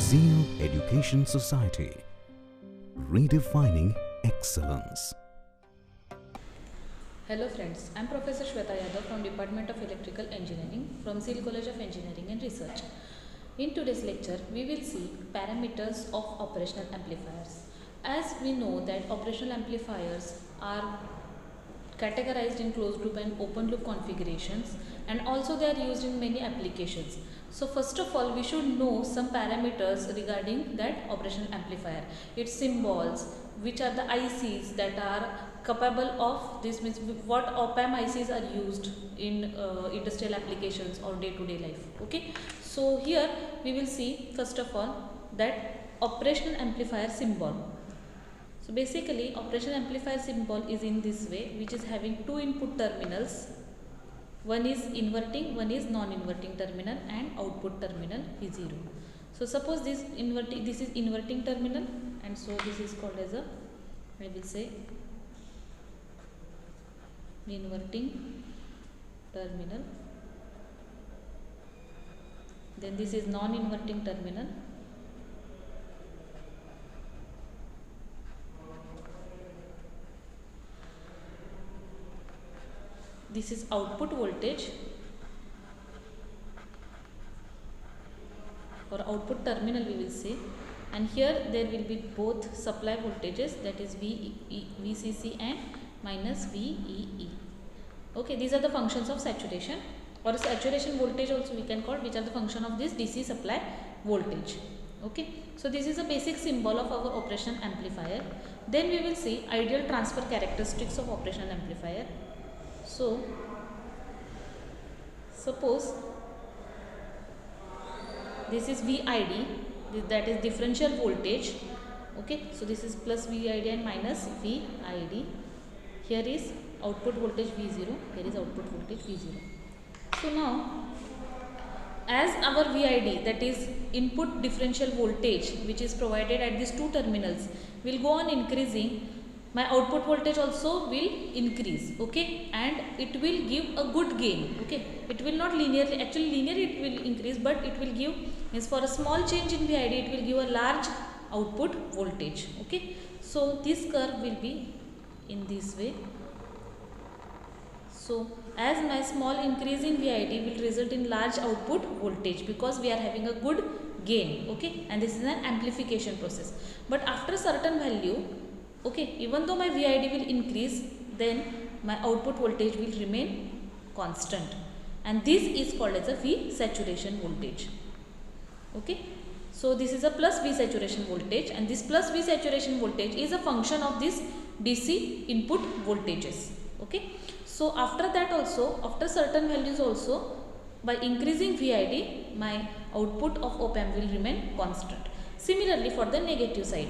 Zeal Education Society, redefining excellence. Hello friends, I am Professor Shweta Yadav from Department of Electrical Engineering from Zeal College of Engineering and Research. In today's lecture, we will see parameters of operational amplifiers. As we know that operational amplifiers are categorized in closed loop and open loop configurations, and also they are used in many applications. So first of all, we should know some parameters regarding that operational amplifier, its symbols, which are the ICs that are capable of this, means what op-amp ICs are used in industrial applications or day-to-day life. Okay, so here we will see first of all that operational amplifier symbol. So basically operational amplifier symbol is in this way, which is having two input terminals. One is inverting, one is non-inverting terminal, and output terminal is 0. So suppose this is inverting terminal, and so this is called as a, I will say, inverting terminal. Then this is non-inverting terminal. This is output voltage or output terminal, we will say, and here there will be both supply voltages, that is VCC and minus VEE. Okay, these are the functions of saturation or saturation voltage also we can call, which are the function of this DC supply voltage. Okay, so this is a basic symbol of our operational amplifier. Then we will see ideal transfer characteristics of operational amplifier. So suppose this is VID, that is differential voltage. Okay, so this is plus VID and minus VID. Here is output voltage V0, here is output voltage V0. So now, as our VID, that is input differential voltage, which is provided at these two terminals, will go on increasing, my output voltage also will increase. Okay, and it will give a good gain. Okay, it will not linearly, actually linear it will increase, but it will give, means for a small change in VID it will give a large output voltage. Okay, so this curve will be in this way. So as my small increase in VID will result in large output voltage, because we are having a good gain. Okay, and this is an amplification process. But after a certain value, okay, even though my VID will increase, then my output voltage will remain constant, and this is called as a V saturation voltage. Okay, so this is a plus V saturation voltage, and this plus V saturation voltage is a function of this DC input voltages. Okay, so after that also, after certain values also, by increasing VID, my output of op-amp will remain constant. Similarly for the negative side,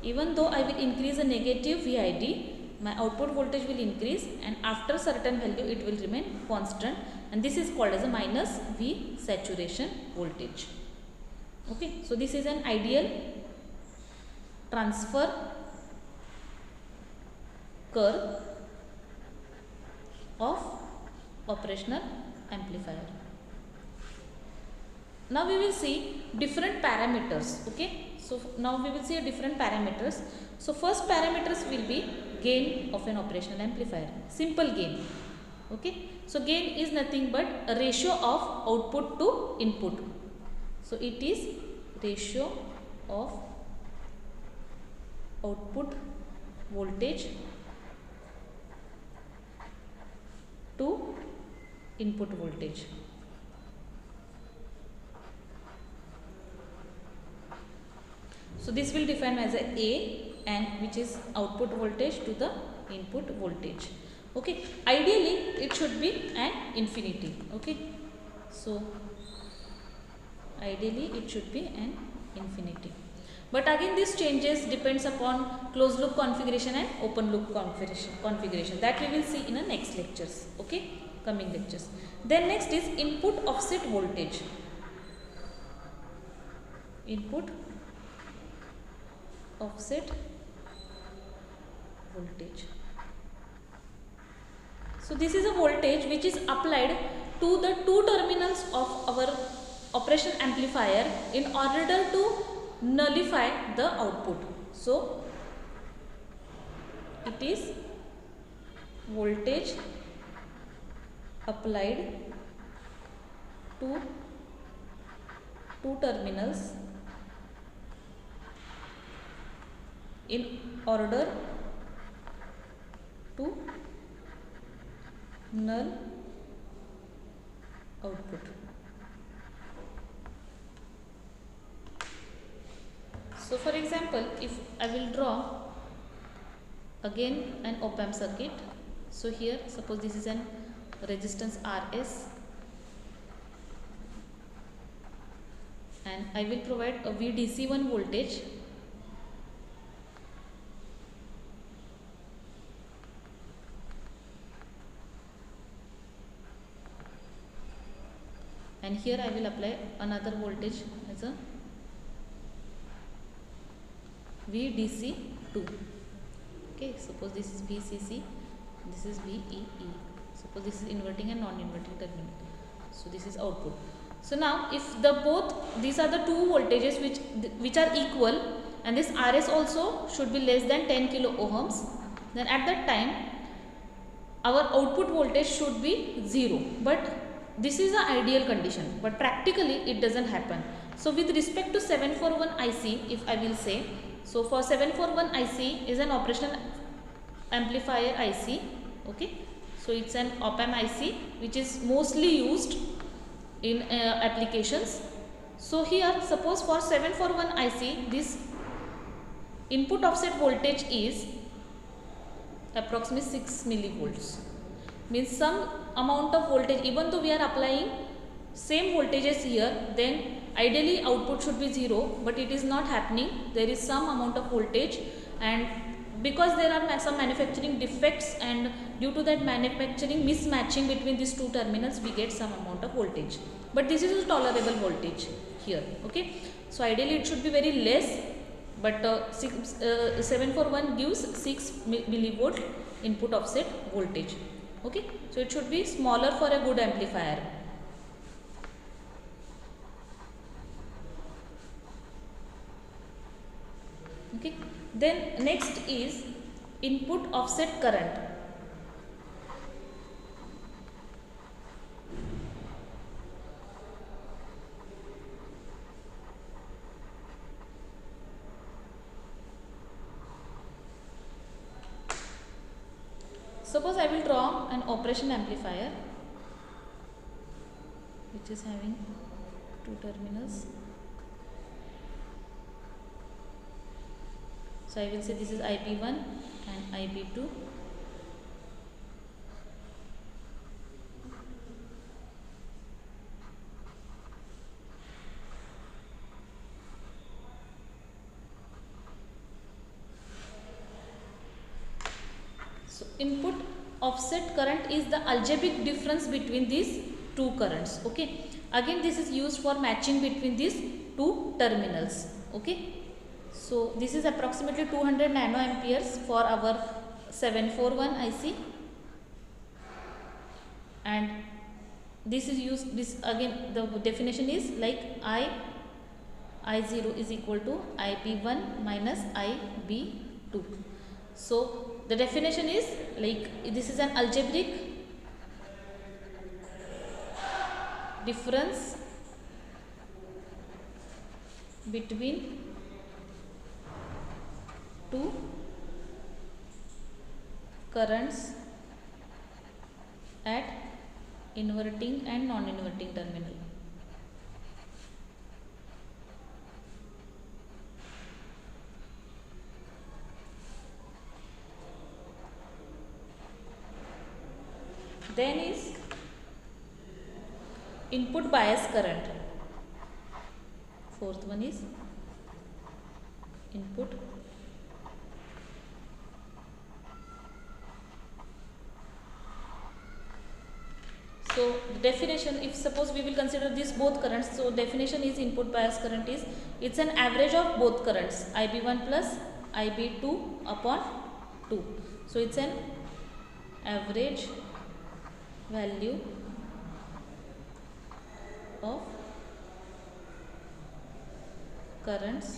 even though I will increase a negative VID, my output voltage will increase, and after certain value it will remain constant, and this is called as a minus V saturation voltage. Okay, so this is an ideal transfer curve of operational amplifier. Now we will see different parameters. Okay, so now we will see different parameters. So first parameters will be gain of an operational amplifier, simple gain. Okay, so gain is nothing but a ratio of output to input. So it is ratio of output voltage to input voltage. So this will define as a and which is output voltage to the input voltage. Okay, ideally it should be an infinity. Okay, so ideally it should be an infinity, but again this changes depends upon closed loop configuration and open loop configuration, that we will see in the next lectures. Okay, coming lectures. Then next is input offset voltage. Input offset voltage. So this is a voltage which is applied to the two terminals of our operation amplifier in order to nullify the output. So it is voltage applied to two terminals in order to null output. So for example, if I will draw again an op-amp circuit. So here suppose this is an resistance Rs, and I will provide a VDC1 voltage and here I will apply another voltage as a VDC2. Okay, suppose this is VCC, this is VEE. Suppose this is inverting and non-inverting terminal. So this is output. So now if these are the two voltages which are equal, and this Rs also should be less than 10 kilo ohms, then at that time our output voltage should be 0. But this is the ideal condition, but practically it doesn't happen. So with respect to 741 IC, if I will say, so for 741 IC is an operational amplifier IC. Okay, so it's an op-amp IC which is mostly used in applications. So here suppose for 741 IC this input offset voltage is approximately 6 millivolts, means some amount of voltage, even though we are applying same voltages here, then ideally output should be 0, but it is not happening. There is some amount of voltage, and because there are some manufacturing defects, and due to that manufacturing mismatching between these two terminals, we get some amount of voltage, but this is a tolerable voltage here. Okay, so ideally it should be very less, but 741 gives 6 millivolt input offset voltage. Okay, so it should be smaller for a good amplifier. Okay, then next is input offset current. Suppose I will draw an operation amplifier which is having two terminals. So I will say this is IP1 and IP2. So input offset current is the algebraic difference between these two currents. Okay, again this is used for matching between these two terminals. Okay, so this is approximately 200 nanoamperes for our 741 IC, and this is used, this again the definition is like I0 is equal to IP1 minus IB2. So the definition is like this is an algebraic difference between two currents at inverting and non-inverting terminal. Then is input bias current. Fourth one is input so the definition, if suppose we will consider these both currents, so definition is input bias current is it's an average of both currents IB1 plus IB2 upon 2. So it's an average value of currents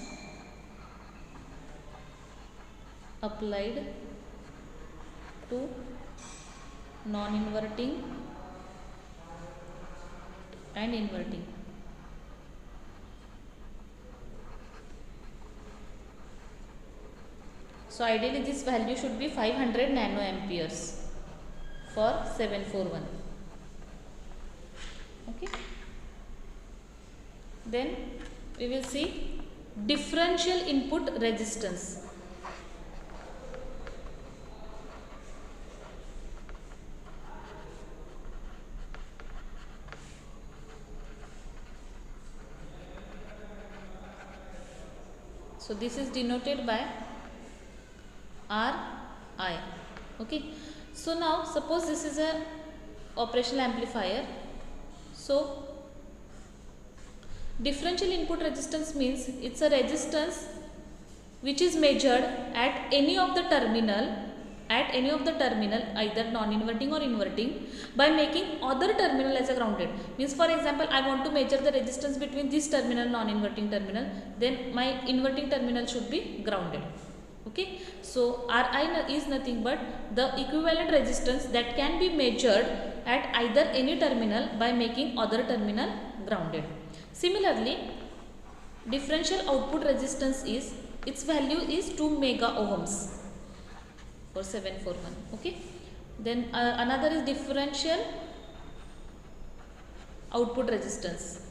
applied to non-inverting and inverting. So ideally this value should be 500 nanoamperes for 741. Okay. Then we will see differential input resistance. So this is denoted by Ri. Okay. So now suppose this is a operational amplifier. So differential input resistance means it's a resistance which is measured at any of the terminal either non-inverting or inverting by making other terminal as a grounded. Means for example, I want to measure the resistance between this terminal, non-inverting terminal, then my inverting terminal should be grounded. Okay. So Ri is nothing but the equivalent resistance that can be measured at either any terminal by making other terminal grounded. Similarly, differential output resistance is, its value is 2 mega ohms for 741. Okay. Then another is differential output resistance.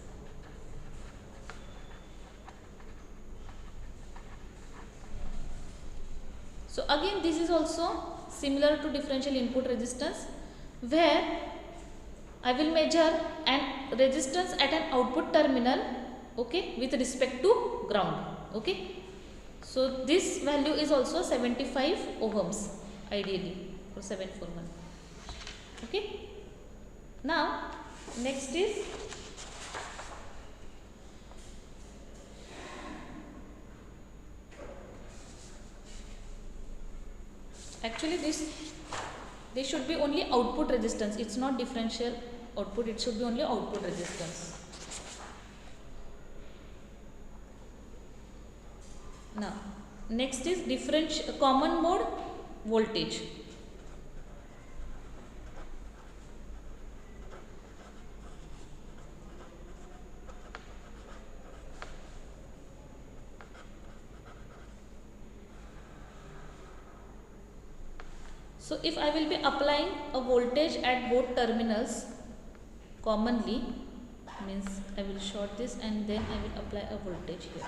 So again this is also similar to differential input resistance, where I will measure an resistance at an output terminal, okay, with respect to ground. Okay. So this value is also 75 ohms ideally for 741. Okay. Now next is actually this should be only output resistance. It's not differential output, it should be only output resistance. Now next is common mode voltage. So if I will be applying a voltage at both terminals commonly, means I will short this and then I will apply a voltage here.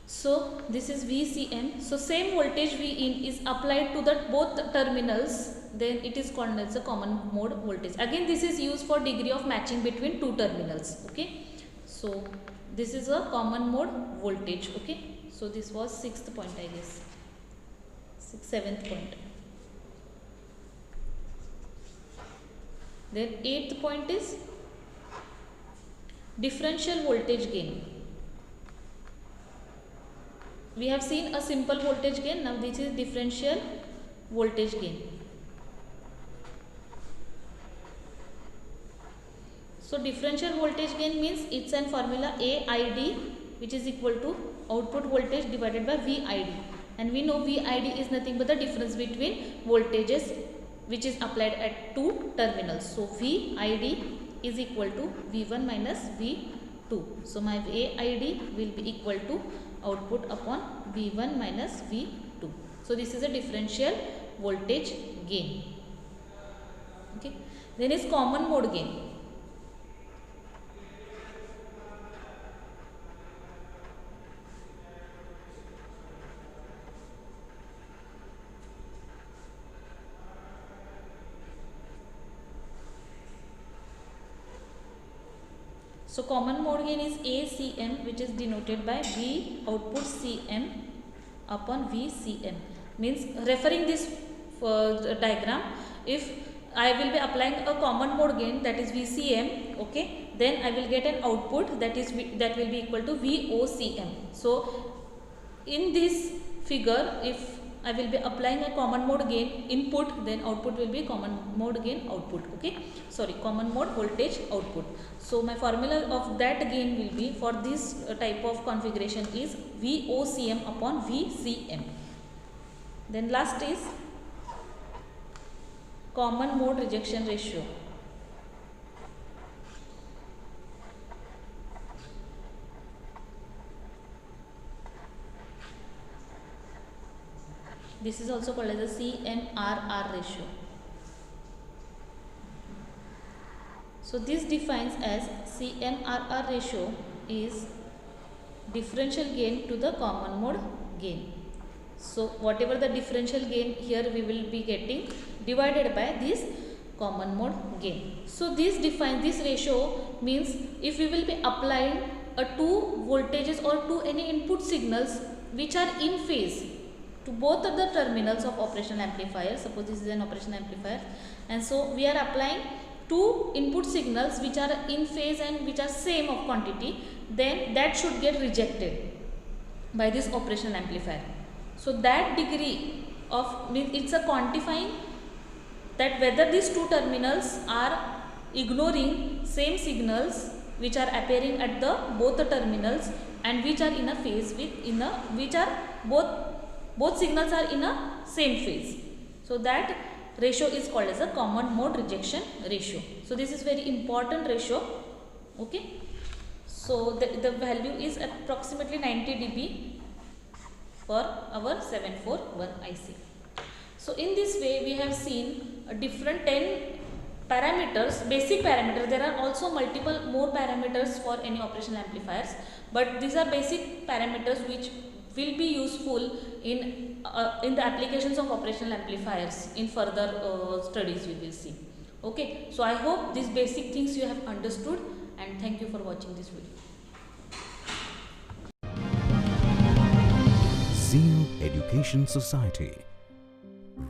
So this is VCM. So same voltage V in is applied to the both terminals, then it is called as a common mode voltage. Again this is used for degree of matching between two terminals. Okay. So this is a common mode voltage. Okay. So this was 6th point, I guess. 7th point. Then 8th point is differential voltage gain. We have seen a simple voltage gain. Now this is differential voltage gain. So differential voltage gain means it's an formula AID, which is equal to output voltage divided by VID, and we know VID is nothing but the difference between voltages which is applied at two terminals. So VID is equal to V1 minus V2. So my AID will be equal to output upon V1 minus V2. So this is a differential voltage gain. Okay. Then is common mode gain. So common mode gain is ACM, which is denoted by V output CM upon VCM. Means referring this diagram, if I will be applying a common mode gain, that is VCM, okay, then I will get an output that will be equal to VOCM. So in this figure, if I will be applying a common mode gain input, then output will be common mode gain output. Okay, sorry, common mode voltage output. So my formula of that gain will be for this type of configuration is VOCM upon VCM. Then last is common mode rejection ratio. This is also called as a CMRR ratio. So this defines as CMRR ratio is differential gain to the common mode gain. So whatever the differential gain here we will be getting divided by this common mode gain. So this defines, this ratio means if we will be applying a two voltages or two any input signals which are in phase to both of the terminals of operational amplifier. Suppose this is an operational amplifier, and so we are applying two input signals which are in phase and which are same of quantity, then that should get rejected by this operational amplifier. So that degree of, it's a quantifying that whether these two terminals are ignoring same signals which are appearing at the both the terminals and which are in a phase with which are both signals are in a same phase. So that ratio is called as a common mode rejection ratio. So this is very important ratio. Okay. So the value is approximately 90 dB for our 741 IC. So in this way we have seen a different 10 parameters, basic parameters. There are also multiple more parameters for any operational amplifiers, but these are basic parameters which will be useful in the applications of operational amplifiers in further studies we will see. Okay, so I hope these basic things you have understood, and thank you for watching this video. Zeal Education Society,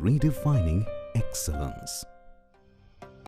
redefining excellence.